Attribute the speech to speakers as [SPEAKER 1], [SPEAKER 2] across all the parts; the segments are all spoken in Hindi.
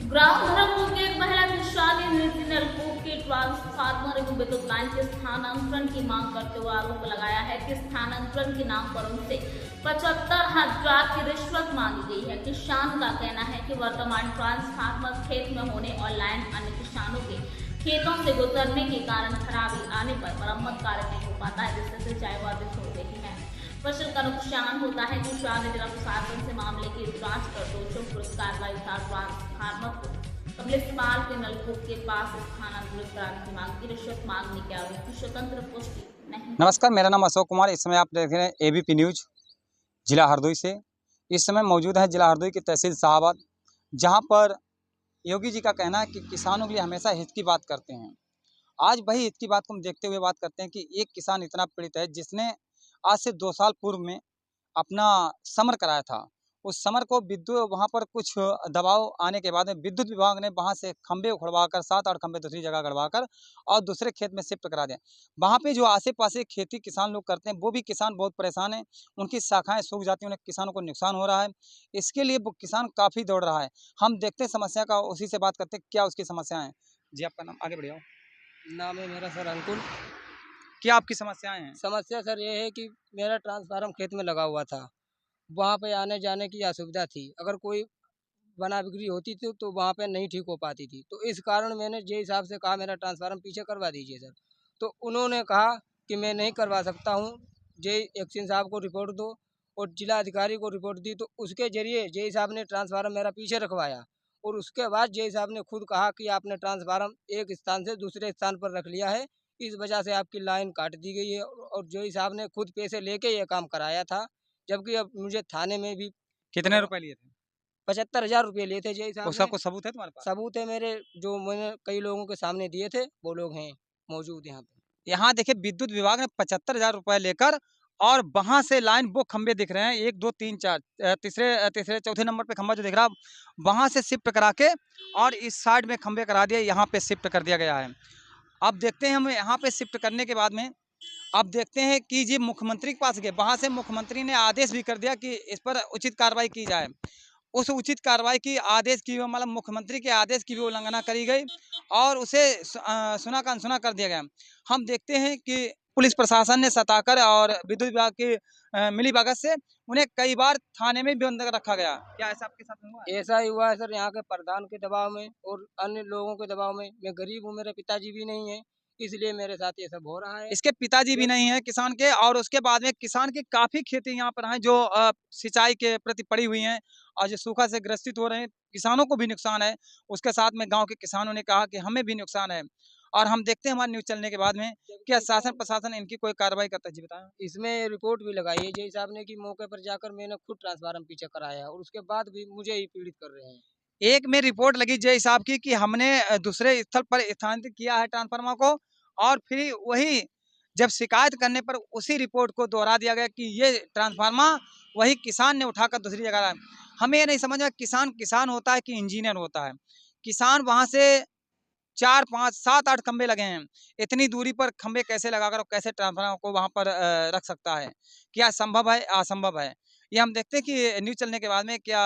[SPEAKER 1] ग्राम धर्मपुर के एक महिला किसान ने निजी नलकूप के ट्रांसफार्मर एवं विद्युत लाइन के स्थानांतरण की मांग करते हुए आरोप लगाया है कि स्थानांतरण के नाम पर उनसे 75,000 की रिश्वत मांगी गई है। किसान का कहना है कि वर्तमान ट्रांसफार्मर खेत में होने और लाइन अन्य किसानों के खेतों से गुजरने के कारण खराबी आने पर मरम्मत कार्य नहीं हो पाता है, जिससे सिंचाई बाधित हो रही है। फसल का नुकसान होता है। किसान ने जिला प्रशासन से मामले की जांच कर दोषियों पर कार्रवाई ट्रांसफार्मर को कमलेशपाल के नलकूप के पास स्थानांतरित कराने की मांग की। रिश्वत मांगने के आरोप की स्वतंत्र पुष्टि नहीं।
[SPEAKER 2] नमस्कार, मेरा नाम अशोक कुमार। इस समय आप देख रहे हैं एबीपी न्यूज जिला हरदोई से। इस समय मौजूद है जिला हरदोई की तहसील शाहाबाद, जहां पर योगी जी का कहना है कि किसानों के लिए हमेशा हित की बात करते हैं। आज वही हित की बात को हम देखते हुए बात करते हैं कि एक किसान इतना पीड़ित है जिसने आज से 2 साल पूर्व में अपना समर कराया था। उस समर को विद्युत वहाँ पर कुछ दबाव आने के बाद में विद्युत विभाग ने वहाँ से खंभे उखड़वाकर 7-8 खंभे दूसरी जगह गड़वाकर और दूसरे खेत में शिफ्ट करा दिया। वहाँ पे जो आसे-पासे खेती किसान लोग करते हैं, वो भी किसान बहुत परेशान हैं। उनकी शाखाएँ सूख जाती हैं, उन्हें किसानों को नुकसान हो रहा है। इसके लिए वो किसान काफ़ी दौड़ रहा है। हम देखते हैं समस्या का, उसी से बात करते हैं, क्या उसकी समस्याएँ हैं। जी, आपका नाम? आगे बढ़िए।
[SPEAKER 3] नाम है मेरा सर अंकुर।
[SPEAKER 2] क्या आपकी समस्याएँ हैं?
[SPEAKER 3] समस्या सर ये है कि मेरा ट्रांसफार्मर खेत में लगा हुआ था। वहाँ पे आने-जाने की असुविधा थी। अगर कोई बना बिगड़ी होती थी तो वहाँ पे नहीं ठीक हो पाती थी। तो इस कारण मैंने जे हिसाब से कहा मेरा ट्रांसफार्मर पीछे करवा दीजिए सर। तो उन्होंने कहा कि मैं नहीं करवा सकता हूँ। जे एक्शन साहब को रिपोर्ट दो और जिला अधिकारी को रिपोर्ट दी, तो उसके ज़रिए जे साहब ने ट्रांसफार्मर मेरा पीछे रखवाया और उसके बाद जे साहब ने खुद कहा कि आपने ट्रांसफार्मर एक स्थान से दूसरे स्थान पर रख लिया है, इस वजह से आपकी लाइन काट दी गई है। और जे साहब ने खुद पैसे लेके ये काम कराया था, जबकि अब मुझे थाने में भी
[SPEAKER 2] कितने रुपए लिए थे?
[SPEAKER 3] 75,000 रुपये लिए थे जे साहब
[SPEAKER 2] उसका
[SPEAKER 3] ने।
[SPEAKER 2] कुछ सबूत है तुम्हारे पास?
[SPEAKER 3] सबूत है मेरे, जो मैंने कई लोगों के सामने दिए थे, वो लोग हैं मौजूद यहाँ पे।
[SPEAKER 2] यहाँ देखिए विद्युत विभाग ने 75,000 रुपए लेकर और वहां से लाइन वो खंभे दिख रहे हैं 1 2 3 4 तीसरे चौथे नंबर पे खंभा जो दिख रहा है वहां से शिफ्ट करा के और इस साइड में खंभे करा दिए, यहाँ पे शिफ्ट कर दिया गया है। अब देखते हैं हम यहाँ पे शिफ्ट करने के बाद में अब देखते हैं कि जी मुख्यमंत्री के पास गए, वहां से मुख्यमंत्री ने आदेश भी कर दिया कि इस पर उचित कार्रवाई की जाए। उस उचित कार्रवाई की आदेश की मतलब मुख्यमंत्री के आदेश की भी उल्लंघना करी गई और उसे सुना का अनसुना कर दिया गया। हम देखते हैं कि पुलिस प्रशासन ने सताकर और विद्युत विभाग की मिलीभगत से उन्हें कई बार थाने में भी अंदर रखा गया। क्या ऐसा आपके साथ हुआ है?
[SPEAKER 3] ऐसा ही हुआ है सर, यहाँ के प्रधान के दबाव में और अन्य लोगों के दबाव में। मैं गरीब हूँ, मेरे पिताजी भी नहीं है, इसलिए मेरे साथ ये सब हो रहा है।
[SPEAKER 2] इसके पिताजी भी
[SPEAKER 3] जब
[SPEAKER 2] नहीं है किसान के, और उसके बाद में किसान की काफ़ी खेती यहाँ पर हैं जो सिंचाई के प्रति पड़ी हुई हैं और जो सूखा से ग्रसित हो रहे हैं। किसानों को भी नुकसान है। उसके साथ में गाँव के किसानों ने कहा कि हमें भी नुकसान है। और हम देखते हैं हमारी न्यूज़ चलने के बाद में क्या
[SPEAKER 3] जबकि
[SPEAKER 2] शासन
[SPEAKER 3] सर
[SPEAKER 2] प्रशासन इनकी कोई कार्रवाई करता है? जी बताएं।
[SPEAKER 3] इसमें रिपोर्ट भी लगाई है जे साहब ने कि मौके पर जाकर मैंने खुद ट्रांसफार्मर पीछे कराया है और उसके बाद भी मुझे ही पीड़ित कर रहे हैं।
[SPEAKER 2] एक में रिपोर्ट लगी जय साहब की कि हमने दूसरे स्थल पर स्थानांतरित किया है ट्रांसफार्मर को, और फिर वही जब शिकायत करने पर उसी रिपोर्ट को दोहरा दिया गया कि ये ट्रांसफार्मर वही किसान ने उठाकर दूसरी जगह रखा। हमें ये नहीं समझ में किसान किसान होता है कि इंजीनियर होता है। किसान वहां से 4 5 7 8 खंबे लगे हैं, इतनी दूरी पर खंबे कैसे लगाकर और कैसे ट्रांसफार्मर को वहां पर रख सकता है? क्या संभव है? असंभव है। ये हम देखते हैं कि न्यूज़ चलने के बाद में क्या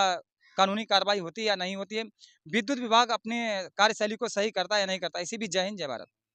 [SPEAKER 2] कानूनी कार्रवाई होती है या नहीं होती है। विद्युत विभाग अपने कार्यशैली को सही करता है या नहीं करता। इसी बीच जय हिंद, जय भारत।